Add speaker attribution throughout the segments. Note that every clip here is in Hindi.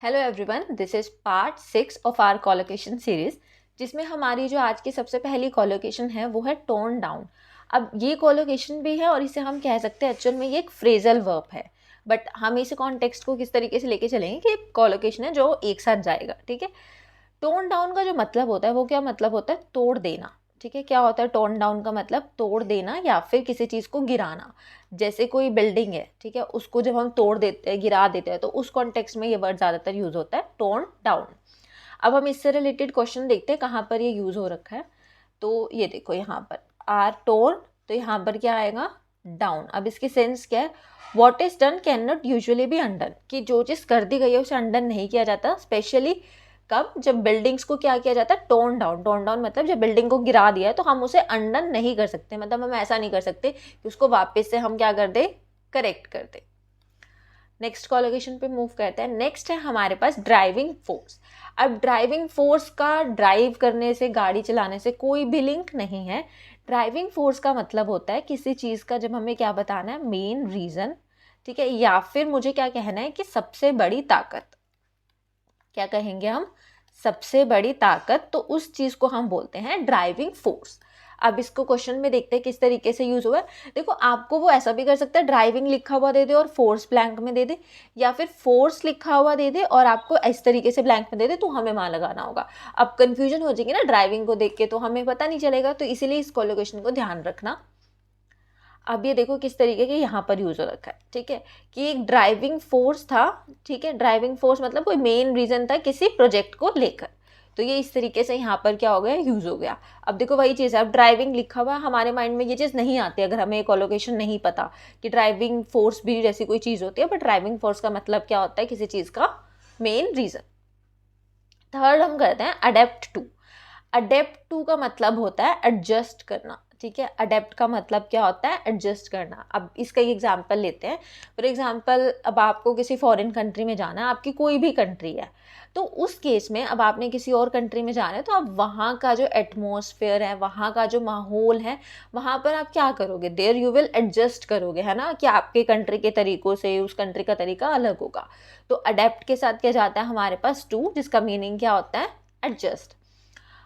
Speaker 1: Hello everyone, this is part 6 of our collocation series, जिसमें हमारी जो आज की सबसे पहली कोलोकेशन है वो है टोन डाउन। अब ये कोलोकेशन भी है और इसे हम कह सकते हैं एक्चुअल में ये एक फ्रेजल वर्ब है, बट हम इस कॉन्टेक्स्ट को किस तरीके से लेके चलेंगे कि कोलोकेशन है जो एक साथ जाएगा। ठीक है, टोन डाउन का जो मतलब होता है वो क्या मतलब होता है? तोड़ देना। ठीक है, क्या होता है टोन डाउन का मतलब? तोड़ देना या फिर किसी चीज़ को गिराना। जैसे कोई बिल्डिंग है, ठीक है, उसको जब हम तोड़ देते हैं, गिरा देते हैं, तो उस कॉन्टेक्स्ट में ये वर्ड ज़्यादातर यूज़ होता है, टोन डाउन। अब हम इससे रिलेटेड क्वेश्चन देखते हैं कहाँ पर ये यूज़ हो रखा है। तो ये देखो यहाँ पर आर टोन, तो यहाँ पर क्या आएगा? डाउन। अब इसकी सेंस क्या है? What is done can not usually B undone, कि जो चीज़ कर दी गई है उसे अनडन नहीं किया जाता। स्पेशली कब? जब बिल्डिंग्स को क्या किया जाता है? Tone down. टोन डाउन मतलब जब बिल्डिंग को गिरा दिया है तो हम उसे अनडन नहीं कर सकते, मतलब हम ऐसा नहीं कर सकते कि उसको वापस से हम क्या कर दे? करेक्ट कर दे। नेक्स्ट कोलोकेशन पे मूव करते हैं। नेक्स्ट है हमारे पास ड्राइविंग फोर्स। अब ड्राइविंग फोर्स का ड्राइव करने से, गाड़ी चलाने से कोई भी लिंक नहीं है। ड्राइविंग फोर्स का मतलब होता है किसी चीज़ का जब हमें क्या बताना है? Main reason. ठीक है, या फिर मुझे क्या कहना है कि सबसे बड़ी ताकत। क्या कहेंगे हम? सबसे बड़ी ताकत। तो उस चीज़ को हम बोलते हैं ड्राइविंग फोर्स। अब इसको क्वेश्चन में देखते हैं किस तरीके से यूज़ हुआ है। देखो, आपको वो ऐसा भी कर सकता है, ड्राइविंग लिखा हुआ दे दे और फोर्स ब्लैंक में दे दे, या फिर फोर्स लिखा हुआ दे दे और आपको इस तरीके से ब्लैंक में दे दे, तो हमें वहाँ लगाना होगा। अब कंफ्यूजन हो जाएगी ना ड्राइविंग को देख के, तो हमें पता नहीं चलेगा, तो इसीलिए इस कोलोकेशन को ध्यान रखना। अब ये देखो किस तरीके के यहाँ पर यूज हो रखा है। ठीक है, कि एक ड्राइविंग फोर्स था। ठीक है, ड्राइविंग फोर्स मतलब कोई मेन रीजन था किसी प्रोजेक्ट को लेकर, तो ये इस तरीके से यहाँ पर क्या हो गया? यूज हो गया। अब देखो वही चीज़ है, अब ड्राइविंग लिखा हुआ है, हमारे माइंड में ये चीज़ नहीं आती अगर हमें कोलोकेशन नहीं पता कि ड्राइविंग फोर्स भी जैसी कोई चीज़ होती है, बट ड्राइविंग फोर्स का मतलब क्या होता है? किसी चीज़ का मेन रीजन। थर्ड हम करते हैं अडेप्ट टू। अडेप्ट टू का मतलब होता है एडजस्ट करना। ठीक है, अडेप्ट का मतलब क्या होता है? एडजस्ट करना। अब इसका एक एग्जांपल लेते हैं। फॉर एग्जांपल, अब आपको किसी फॉरेन कंट्री में जाना है, आपकी कोई भी कंट्री है, तो उस केस में अब आपने किसी और कंट्री में जाना है, तो आप वहाँ का जो एटमॉस्फेयर है, वहाँ का जो माहौल है, वहाँ पर आप क्या करोगे? देयर यू विल एडजस्ट करोगे, है ना, कि आपके कंट्री के तरीकों से उस कंट्री का तरीका अलग होगा। तो अडेप्ट के साथ क्या जाता है हमारे पास? टू, जिसका मीनिंग क्या होता है? एडजस्ट।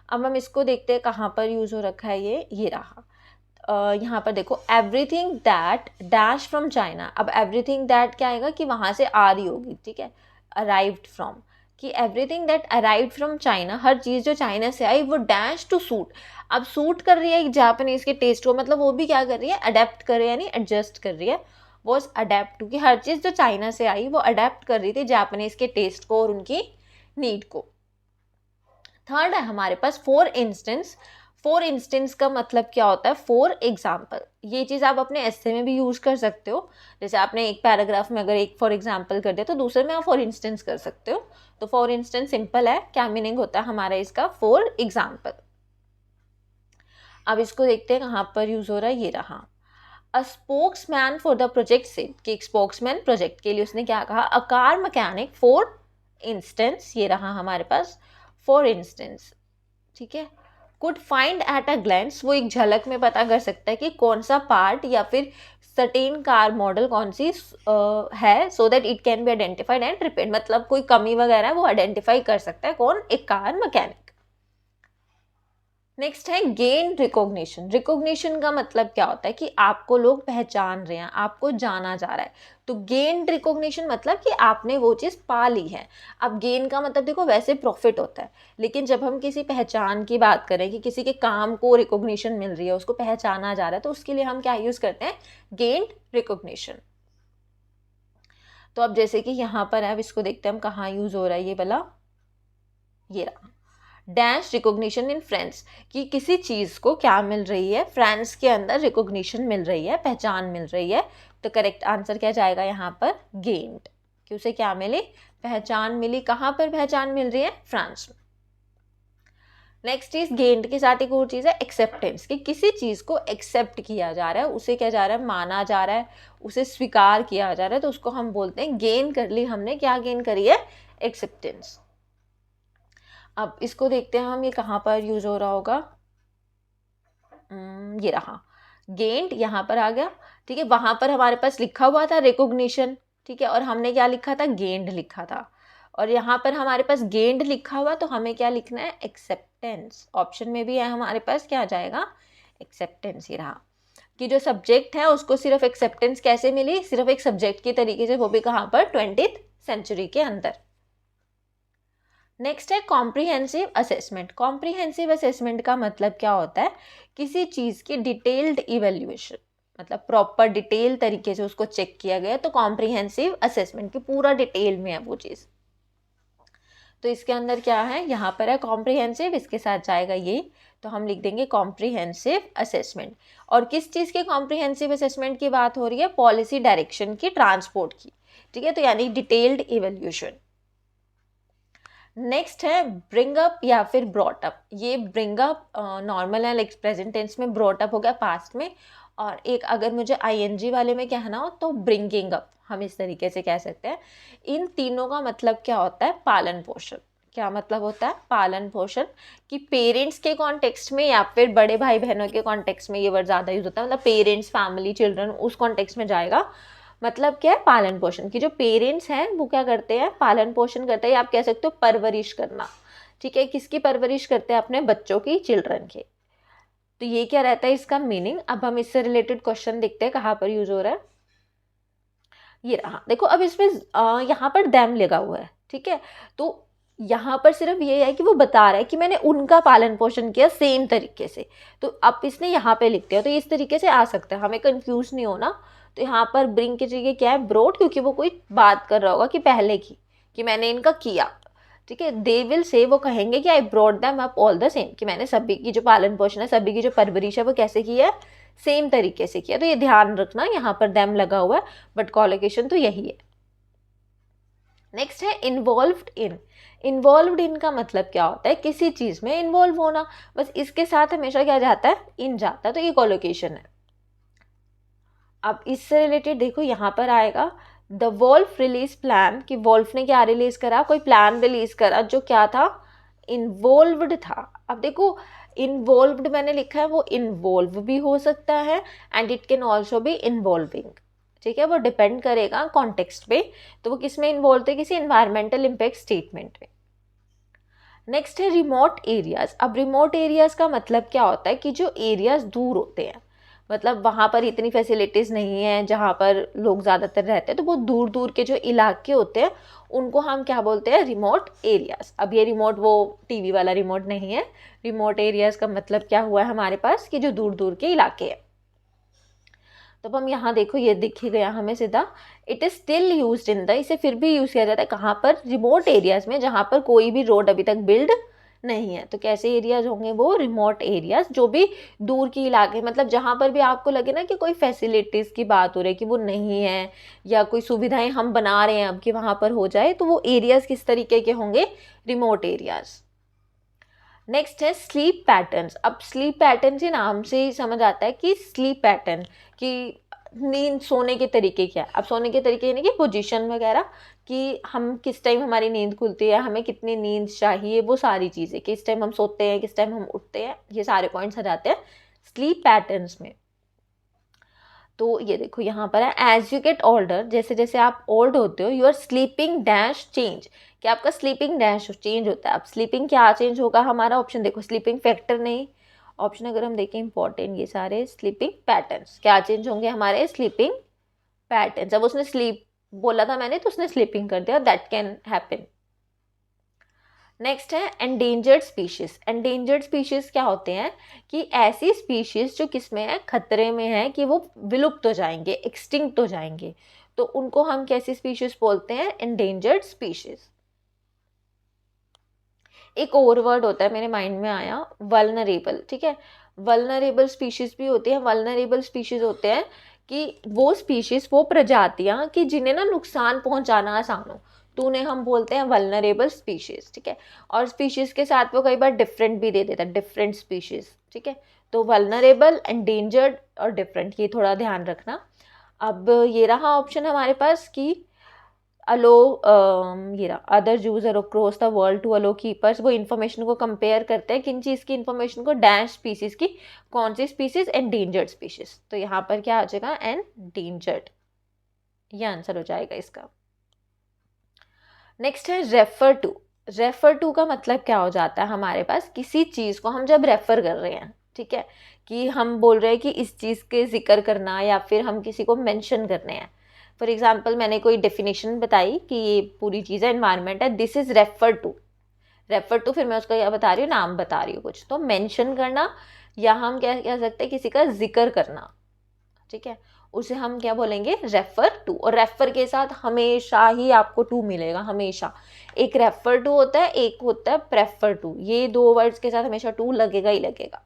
Speaker 1: अब हम इसको देखते हैं कहाँ पर यूज हो रखा है। ये रहा। यहाँ पर देखो, everything that dash from China. अब एवरीथिंग दैट क्या आएगा? कि वहाँ से आ रही होगी। ठीक है, अराइव्ड फ्रॉम, कि everything that arrived from China, हर चीज़ जो चाइना से आई वो डैश टू सूट। अब सूट कर रही है जापानीज के टेस्ट को, मतलब वो भी क्या कर रही है? अडेप्ट कर रही है, यानी एडजस्ट कर रही है। वॉज अडेप्ट टू, कि हर चीज़ जो चाइना से आई वो अडेप्ट कर रही थी जापानीज के टेस्ट को और उनकी नीड को। थर्ड है हमारे पास फॉर इंस्टेंस। फॉर इंस्टेंस का मतलब क्या होता है? For example. ये चीज़ आप अपने एस्से में भी यूज़ कर सकते हो। जैसे आपने एक पैराग्राफ में अगर एक फॉर एग्जाम्पल कर दिया, तो दूसरे में आप फॉर इंस्टेंस कर सकते हो। तो फॉर इंस्टेंस सिंपल है, क्या मीनिंग होता है हमारा इसका? For example. अब इसको देखते हैं कहाँ पर यूज़ हो रहा है। ये रहा। अ स्पोक्समैन फॉर द प्रोजेक्ट से, कि एक स्पोक्समैन प्रोजेक्ट के लिए उसने क्या कहा? A car mechanic for instance, ये रहा हमारे पास फॉर इंस्टेंस। ठीक है, could find at a glance, वो एक झलक में पता कर सकता है कि कौन सा पार्ट या फिर सर्टेन कार मॉडल कौन सी है, so that it can be identified and repaired, मतलब कोई कमी वगैरह है वो आइडेंटिफाई कर सकता है कौन? एक कार मैकेनिक। नेक्स्ट है गेन रिकॉग्निशन। रिकॉग्निशन का मतलब क्या होता है? कि आपको लोग पहचान रहे हैं, आपको जाना जा रहा है। तो गेन रिकॉग्निशन मतलब कि आपने वो चीज़ पा ली है। अब गेन का मतलब देखो वैसे प्रॉफिट होता है, लेकिन जब हम किसी पहचान की बात करें कि किसी के काम को रिकॉग्निशन मिल रही है, उसको पहचाना जा रहा है, तो उसके लिए हम क्या यूज़ करते हैं? Gain recognition. तो अब जैसे कि यहाँ पर है, अब इसको देखते हैं हम कहाँ यूज़ हो रहा है ये वाला। ये रहा। डैश रिकॉग्निशन इन फ्रांस, कि किसी चीज़ को क्या मिल रही है? फ्रांस के अंदर रिकॉग्निशन मिल रही है, पहचान मिल रही है। तो करेक्ट आंसर क्या जाएगा यहाँ पर? गेन्ड, कि उसे क्या मिली? पहचान मिली। कहाँ पर पहचान मिल रही है? फ्रांस में। नेक्स्ट इज गेन्ड के साथ एक और चीज़ है एक्सेप्टेंस, कि किसी चीज़ को एक्सेप्ट किया जा रहा है, उसे क्या जा रहा है? माना जा रहा है, उसे स्वीकार किया जा रहा है, तो उसको हम बोलते हैं गेन कर ली हमने। क्या गेन करी है? एक्सेप्टेंस। अब इसको देखते हैं हम, ये कहाँ पर यूज हो रहा होगा। ये रहा। गेंड यहाँ पर आ गया। ठीक है, वहां पर हमारे पास लिखा हुआ था रिकॉग्निशन। ठीक है, और हमने क्या लिखा था? गेंड लिखा था। और यहाँ पर हमारे पास गेंड लिखा हुआ, तो हमें क्या लिखना है, एक्सेप्टेंस। ऑप्शन में भी है हमारे पास, क्या आ जाएगा, एक्सेप्टेंस ही रहा। कि जो सब्जेक्ट है उसको सिर्फ एक्सेप्टेंस कैसे मिली, सिर्फ एक सब्जेक्ट की तरीके से, वो भी कहाँ पर, 20th सेंचुरी के अंदर। नेक्स्ट है कॉम्प्रिहेंसिव असेसमेंट। कॉम्प्रिहेंसिव असेसमेंट का मतलब क्या होता है, किसी चीज़ की डिटेल्ड इवेल्युएशन, मतलब प्रॉपर डिटेल तरीके से उसको चेक किया गया, तो कॉम्प्रिहेंसिव असेसमेंट की पूरा डिटेल में है वो चीज़। तो इसके अंदर क्या है, यहाँ पर है कॉम्प्रिहेंसिव, इसके साथ जाएगा ये, तो हम लिख देंगे कॉम्प्रिहेंसिव असेसमेंट। और किस चीज़ के कॉम्प्रिहेंसिव असेसमेंट की बात हो रही है, पॉलिसी डायरेक्शन की, ट्रांसपोर्ट की, ठीक है, तो यानी डिटेल्ड इवेल्यूशन। नेक्स्ट है ब्रिंग अप या फिर ब्रॉट अप। ये ब्रिंग अप नॉर्मल है, लाइक प्रेजेंट टेंस में, ब्रॉट अप हो गया पास्ट में, और एक अगर मुझे आईएनजी वाले में कहना हो तो ब्रिंगिंग अप, हम इस तरीके से कह सकते हैं। इन तीनों का मतलब क्या होता है, पालन पोषण। क्या मतलब होता है, पालन पोषण। कि पेरेंट्स के कॉन्टेक्स्ट में या फिर बड़े भाई बहनों के कॉन्टेक्स्ट में ये वर्ड ज़्यादा यूज होता है, मतलब पेरेंट्स, फैमिली, चिल्ड्रन, उस कॉन्टेक्स्ट में जाएगा। मतलब क्या है, पालन पोषण। की जो पेरेंट्स हैं वो क्या करते हैं, पालन पोषण करते हैं, आप कह सकते हो परवरिश करना, ठीक है। किसकी परवरिश करते हैं, अपने बच्चों की, चिल्ड्रन के। तो ये क्या रहता है इसका मीनिंग। अब हम इससे रिलेटेड क्वेश्चन देखते हैं कहाँ पर यूज हो रहा है। ये रहा, देखो अब इसमें यहाँ पर दैम लगा हुआ है, ठीक है। तो यहाँ पर सिर्फ ये है कि वो बता रहा है कि मैंने उनका पालन पोषण किया सेम तरीके से, तो अब इसने यहाँ पे लिख दिया, तो इस तरीके से आ सकता है, हमें कंफ्यूज नहीं होना। तो यहाँ पर ब्रिंग की जगह क्या है, ब्रोड, क्योंकि वो कोई बात कर रहा होगा कि पहले की, कि मैंने इनका किया, ठीक है। दे विल से, वो कहेंगे कि I brought them up all the same, कि मैंने सभी की जो पालन पोषण है, सभी की जो परवरिश है, वो कैसे की है, सेम तरीके से किया। तो ये ध्यान रखना, यहाँ पर देम लगा हुआ है, बट कॉलोकेशन तो यही है। नेक्स्ट है इन्वॉल्व्ड इन। इन्वॉल्व्ड इन का मतलब क्या होता है, किसी चीज में इन्वॉल्व होना, बस इसके साथ हमेशा क्या जाता है, इन जाता है, तो ये कॉलोकेशन है। अब इससे रिलेटेड देखो, यहाँ पर आएगा द वोल्फ रिलीज प्लान, कि वोल्फ ने क्या रिलीज करा, कोई प्लान रिलीज करा जो क्या था, इन्वॉल्व्ड था। अब देखो इन्वॉल्व्ड मैंने लिखा है, वो इन्वॉल्व भी हो सकता है and it can also be involving, ठीक है। वो डिपेंड करेगा कॉन्टेक्स्ट पे, तो वो किस में इन्वॉल्व थे, किसी इन्वायरमेंटल इम्पैक्ट स्टेटमेंट में। नेक्स्ट है रिमोट एरियाज। अब रिमोट एरियाज का मतलब क्या होता है, कि जो एरियाज दूर होते हैं, मतलब वहाँ पर इतनी फैसिलिटीज़ नहीं है जहाँ पर लोग ज़्यादातर रहते हैं, तो वो दूर दूर के जो इलाके होते हैं उनको हम क्या बोलते हैं, रिमोट एरियाज। अब ये रिमोट वो टीवी वाला रिमोट नहीं है, रिमोट एरियाज का मतलब क्या हुआ है हमारे पास, कि जो दूर दूर के इलाके हैं। तो हम यहाँ देखो, ये दिख ही गया हमें सीधा, it is still use in the, इसे फिर भी यूज़ किया जाता है कहाँ पर, रिमोट एरियाज में, जहाँ पर कोई भी रोड अभी तक बिल्ड नहीं है। तो कैसे एरियाज होंगे वो, रिमोट एरियाज, जो भी दूर के इलाके, मतलब जहाँ पर भी आपको लगे ना कि कोई फैसिलिटीज़ की बात हो रही है कि वो नहीं है, या कोई सुविधाएं हम बना रहे हैं अब कि वहाँ पर हो जाए, तो वो एरियाज किस तरीके के होंगे, रिमोट एरियाज। नेक्स्ट है स्लीप पैटर्न्स। अब स्लीप पैटर्न से नाम से ही समझ आता है कि स्लीप पैटर्न, कि नींद, सोने के तरीके क्या है। अब सोने के तरीके यानी कि पोजीशन वगैरह, कि हम किस टाइम हमारी नींद खुलती है, हमें कितनी नींद चाहिए, वो सारी चीज़ें, किस टाइम हम सोते हैं, किस टाइम हम उठते हैं, ये सारे पॉइंट्स आ जाते हैं स्लीप पैटर्न्स में। तो ये देखो यहाँ पर है एज यू गेट ओल्डर, जैसे जैसे आप ओल्ड होते हो, योर स्लीपिंग डैश चेंज, कि आपका स्लीपिंग डैश चेंज होता है। अब स्लीपिंग क्या चेंज होगा, हमारा ऑप्शन देखो, स्लीपिंग फैक्टर नहीं, ऑप्शन अगर हम देखें इंपॉर्टेंट, ये सारे स्लीपिंग पैटर्न्स क्या चेंज होंगे, हमारे स्लीपिंग पैटर्न्स। अब उसने स्लीप बोला था मैंने, तो उसने स्लीपिंग कर दिया, दैट कैन हैपन। नेक्स्ट है एंडेंजर्ड स्पीशीज। एंडेंजर्ड स्पीशीज क्या होते हैं, कि ऐसी स्पीशीज जो किस में है, खतरे में है, कि वो विलुप्त हो जाएंगे, एक्सटिंक्ट हो जाएंगे, तो उनको हम कैसी स्पीशीज बोलते हैं, एंडेंजर्ड स्पीशीज। एक और वर्ड होता है मेरे माइंड में आया, वल्नरेबल, ठीक है। वल्नरेबल स्पीशीज भी होती है। वल्नरेबल स्पीशीज होते हैं कि वो स्पीशीज, वो प्रजातियां कि जिन्हें ना नुकसान पहुंचाना आसान हो, तो उन्हें हम बोलते हैं वल्नरेबल स्पीशीज, ठीक है। और स्पीशीज के साथ वो कई बार डिफरेंट भी दे देता है, डिफरेंट स्पीशीज, ठीक है। तो वल्नरेबल, एंडेंजर्ड और डिफरेंट, ये थोड़ा ध्यान रखना। अब ये रहा ऑप्शन हमारे पास कि अलो, ये रहा other user across the world to allow keepers. वो इन्फॉर्मेशन को कंपेयर करते हैं, किन चीज़ की इन्फॉर्मेशन को, डैश स्पीसीज की, कौन सी स्पीसीज, एंडेंजर्ड स्पीशीज। तो यहाँ पर क्या आ जाएगा, एंडेंजर्ड, ये आंसर हो जाएगा इसका। नेक्स्ट है रेफर टू। रेफर टू का मतलब क्या हो जाता है, हमारे पास किसी चीज़ को हम जब रेफर कर रहे हैं, ठीक है, कि हम बोल रहे हैं कि इस चीज़ के जिक्र करना या फिर हम किसी को मेंशन करने हैं। फॉर एग्जांपल मैंने कोई डेफिनेशन बताई कि ये पूरी चीज़ है, एनवायरनमेंट है, this is refer to. Refer to, फिर मैं उसका क्या बता रही हूँ, नाम बता रही हूँ कुछ, तो मेंशन करना, या हम क्या कह सकते हैं, किसी का जिक्र करना, ठीक है, उसे हम क्या बोलेंगे, रेफर टू। और रेफर के साथ हमेशा ही आपको टू मिलेगा, हमेशा। एक रेफर टू होता है, एक होता है प्रेफर टू, ये दो वर्ड्स के साथ हमेशा टू लगेगा ही लगेगा।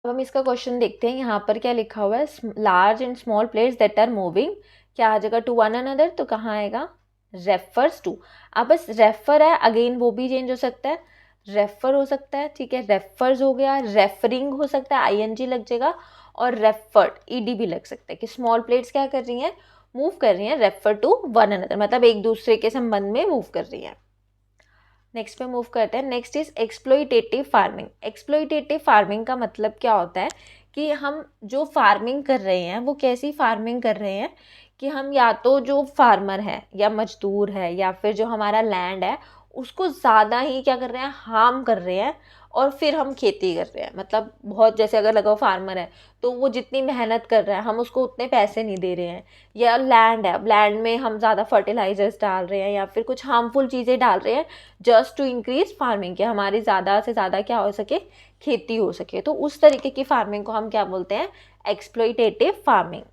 Speaker 1: अब हम इसका क्वेश्चन देखते हैं, यहाँ पर क्या लिखा हुआ है, large and small plates that are moving, क्या आ जाएगा, टू वन अनदर, तो कहाँ आएगा, रेफर्स टू। अब बस रेफर है, अगेन वो भी चेंज हो सकता है, रेफर हो सकता है, ठीक है, रेफर्स हो गया, रेफरिंग हो सकता है, आईएनजी लग जाएगा, और रेफर्ड ईडी भी लग सकता है, कि स्मॉल प्लेट्स क्या कर रही हैं, मूव कर रही हैं, रेफर टू वन अनदर, मतलब एक दूसरे के संबंध में मूव कर रही हैं। नेक्स्ट पे मूव करते हैं। Next is exploitative farming. Exploitative farming का मतलब क्या होता है, कि हम जो फार्मिंग कर रहे हैं वो कैसी फार्मिंग कर रहे हैं, कि हम या तो जो फार्मर है या मजदूर है या फिर जो हमारा लैंड है उसको ज़्यादा ही क्या कर रहे हैं, हार्म कर रहे हैं, और फिर हम खेती कर रहे हैं। मतलब बहुत, जैसे अगर लगाओ फार्मर है तो वो जितनी मेहनत कर रहा है हम उसको उतने पैसे नहीं दे रहे हैं, या लैंड है, लैंड में हम ज़्यादा फर्टिलाइजर्स डाल रहे हैं या फिर कुछ हार्मफुल चीज़ें डाल रहे हैं जस्ट टू इंक्रीज फार्मिंग, कि हमारी ज़्यादा से ज़्यादा क्या हो सके, खेती हो सके। तो उस तरीके की फार्मिंग को हम क्या बोलते हैं, एक्सप्लॉइटेटिव फार्मिंग।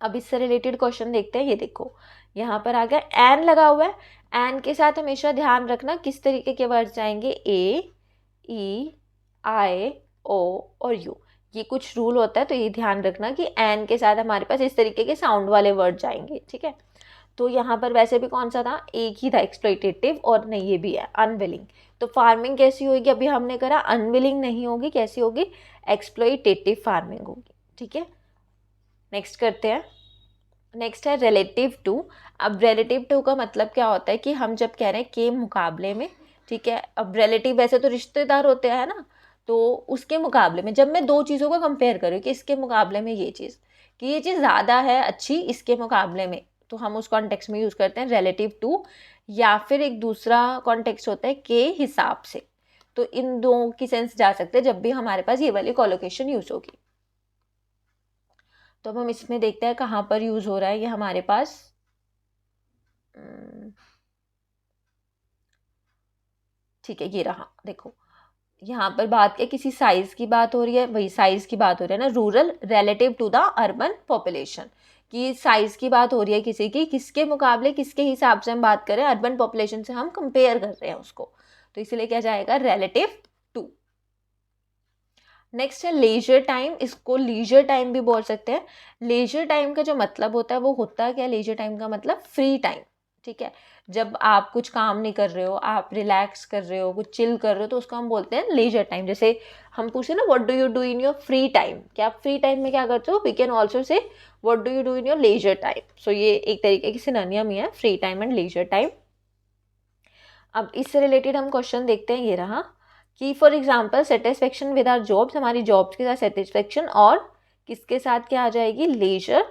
Speaker 1: अब इससे रिलेटेड क्वेश्चन देखते हैं, ये देखो यहाँ पर आ गया एन लगा हुआ है। एन के साथ हमेशा ध्यान रखना किस तरीके के वर्ड जाएंगे, ए, ई, आई, ओ और यू, ये कुछ रूल होता है, तो ये ध्यान रखना कि एन के साथ हमारे पास इस तरीके के साउंड वाले वर्ड जाएंगे, ठीक है। तो यहाँ पर वैसे भी कौन सा था, एक ही था, एक्सप्लॉइटेटिव, और नहीं ये भी है अनविलिंग। तो फार्मिंग कैसी होगी, अभी हमने करा अनविलिंग नहीं होगी, कैसी होगी, एक्सप्लॉइटेटिव फार्मिंग होगी, ठीक है। नेक्स्ट करते हैं। नेक्स्ट है रिलेटिव टू। अब रिलेटिव टू का मतलब क्या होता है, कि हम जब कह रहे हैं के मुकाबले में, ठीक है। अब रिलेटिव वैसे तो रिश्तेदार होते हैं ना, तो उसके मुकाबले में जब मैं दो चीज़ों को कंपेयर करूँ, कि इसके मुकाबले में ये चीज़, कि ये चीज़ ज़्यादा है अच्छी इसके मुकाबले में, तो हम उस कॉन्टेक्स्ट में यूज़ करते हैं रिलेटिव टू। या फिर एक दूसरा कॉन्टेक्स्ट होता है के हिसाब से। तो इन दो की सेंस जा सकते हैं जब भी हमारे पास ये वाली कोलोकेशन यूज़ होगी। तो अब हम इसमें देखते हैं कहाँ पर यूज़ हो रहा है ये हमारे पास। ठीक है, ये रहा, देखो यहाँ पर बात क्या, किसी साइज की बात हो रही है, वही साइज की बात हो रही है ना, rural relative to the urban population, की साइज की बात हो रही है किसी की, किसके मुकाबले, किसके हिसाब से हम बात करें, अर्बन पॉपुलेशन से हम कंपेयर कर रहे हैं उसको, तो इसलिए क्या जाएगा, रिलेटिव टू। नेक्स्ट है लेजर टाइम। इसको लीजर टाइम भी बोल सकते हैं। लेजर टाइम का जो मतलब होता है वो होता है क्या, लेजर टाइम का मतलब फ्री टाइम, ठीक है। जब आप कुछ काम नहीं कर रहे हो, आप रिलैक्स कर रहे हो, कुछ चिल कर रहे हो, तो उसको हम बोलते हैं लेजर टाइम। जैसे हम पूछे ना, what do you do in your free time, क्या आप फ्री टाइम में क्या करते हो, we can also say what do you do in your leisure time. So ये एक तरीके की सिनोनियम ही है, free time and leisure time. अब इससे रिलेटेड हम क्वेश्चन देखते हैं, ये रहा, कि for example satisfaction with our jobs, हमारी जॉब्स के साथ सेटिस्फेक्शन, और किसके साथ क्या आ जाएगी, लेजर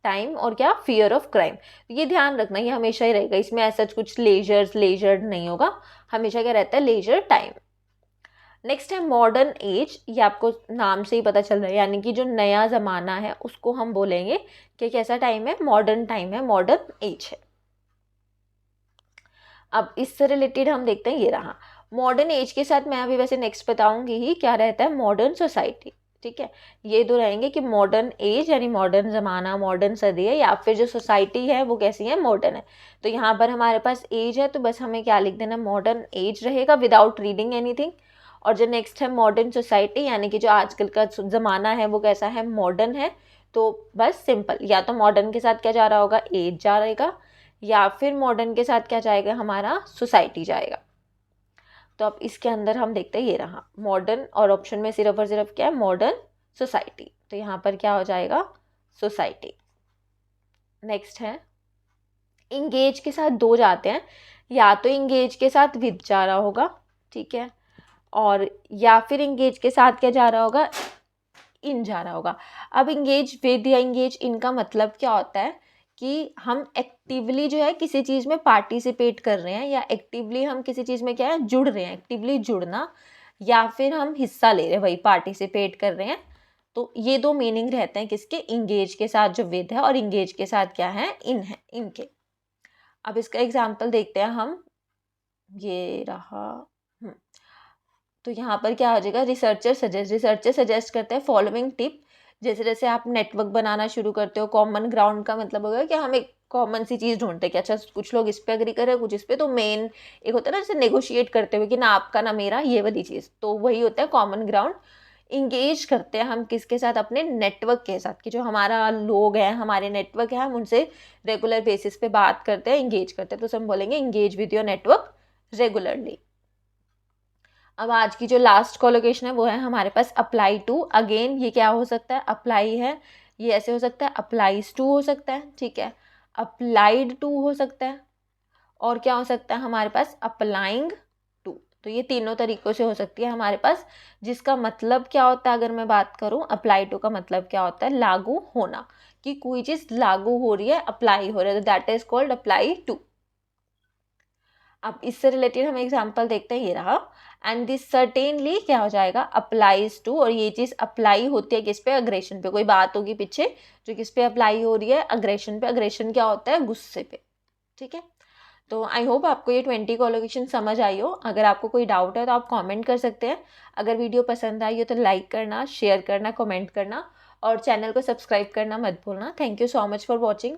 Speaker 1: टाइम, और क्या, फियर ऑफ क्राइम। ये ध्यान रखना, ये हमेशा ही रहेगा, इसमें ऐसा कुछ लेजर नहीं होगा, हमेशा क्या रहता है, लेजर टाइम। नेक्स्ट है मॉडर्न एज। ये आपको नाम से ही पता चल रहा है, यानी कि जो नया ज़माना है उसको हम बोलेंगे कि कैसा टाइम है, मॉडर्न टाइम है, मॉडर्न एज है। अब इससे रिलेटेड हम देखते हैं, ये रहा मॉडर्न एज के साथ मैं अभी वैसे नेक्स्ट बताऊंगी ही क्या रहता है, मॉडर्न सोसाइटी, ठीक है। ये दो रहेंगे कि मॉडर्न एज यानी मॉडर्न ज़माना, मॉडर्न सदी है, या फिर जो सोसाइटी है वो कैसी है, मॉडर्न है। तो यहाँ पर हमारे पास एज है, तो बस हमें क्या लिख देना, मॉडर्न एज रहेगा विदाउट रीडिंग एनीथिंग। और जो नेक्स्ट है मॉडर्न सोसाइटी, यानी कि जो आजकल का ज़माना है वो कैसा है, मॉडर्न है। तो बस सिंपल, या तो मॉडर्न के साथ क्या जा रहा होगा, एज जा रहेगा, या फिर मॉडर्न के साथ क्या जाएगा, हमारा सोसाइटी जाएगा। तो अब इसके अंदर हम देखते हैं, ये रहा मॉडर्न, और ऑप्शन में सिर्फ और सिर्फ क्या है, मॉडर्न सोसाइटी, तो यहाँ पर क्या हो जाएगा, सोसाइटी। नेक्स्ट है इंगेज के साथ दो जाते हैं, या तो इंगेज के साथ विद जा रहा होगा, ठीक है, और या फिर इंगेज के साथ क्या जा रहा होगा, इन जा रहा होगा। अब इंगेज विद या इंगेज इन का मतलब क्या होता है, कि हम एक्टिवली जो है किसी चीज़ में पार्टिसिपेट कर रहे हैं, या एक्टिवली हम किसी चीज़ में क्या है जुड़ रहे हैं, एक्टिवली जुड़ना, या फिर हम हिस्सा ले रहे हैं, वही पार्टिसिपेट कर रहे हैं। तो ये दो मीनिंग रहते हैं किसके, इंगेज के साथ जो विद है, और इंगेज के साथ क्या है, इन है, इनके। अब इसका एग्जाम्पल देखते हैं हम, ये रहा। तो यहाँ पर क्या हो जाएगा, रिसर्चर सजेस्ट करते हैं फॉलोइंग टिप। जैसे जैसे आप नेटवर्क बनाना शुरू करते हो, कॉमन ग्राउंड का मतलब होगा कि हम एक कॉमन सी चीज़ ढूंढते हैं कि अच्छा कुछ लोग इस पे एग्री कर रहे हैं, कुछ इस पे। तो मेन एक होता है ना जैसे नेगोशिएट करते हुए कि ना आपका ना मेरा, ये वाली चीज़, तो वही होता है कॉमन ग्राउंड। इंगेज करते हैं हम किसके साथ, अपने नेटवर्क के साथ, कि जो हमारा लोग हैं, हमारे नेटवर्क है, हम उनसे रेगुलर बेसिस पे बात करते हैं, इंगेज करते हैं। तो हम बोलेंगे engage with your network regularly. अब आज की जो लास्ट कोलोकेशन है वो है हमारे पास अप्लाई टू। अगेन ये क्या हो सकता है, अप्लाई है, ये ऐसे हो सकता है, अप्लाइज टू हो सकता है, ठीक है, अप्लाइड टू हो सकता है, और क्या हो सकता है हमारे पास, अप्लाइंग टू। तो ये तीनों तरीकों से हो सकती है हमारे पास, जिसका मतलब क्या होता है, अगर मैं बात करूं अप्लाई टू का मतलब क्या होता है, लागू होना, कि कोई चीज़ लागू हो रही है, अप्लाई हो रहा है, तो that is called apply to. अब इससे रिलेटेड हम एग्जांपल देखते हैं, ये रहा। एंड दिस सर्टेनली क्या हो जाएगा, अप्लाइज टू, और ये चीज़ अप्लाई होती है किस पे, अग्रेशन पे। कोई बात होगी पीछे जो किस पे अप्लाई हो रही है, अग्रेशन पे। अग्रेशन क्या होता है, गुस्से पे, ठीक है। तो आई होप आपको ये 20 कोलोकेशन समझ आई हो। अगर आपको कोई डाउट है तो आप कमेंट कर सकते हैं। अगर वीडियो पसंद आई हो तो लाइक करना, शेयर करना, कमेंट करना, और चैनल को सब्सक्राइब करना मत भूलना। Thank you so much for watching.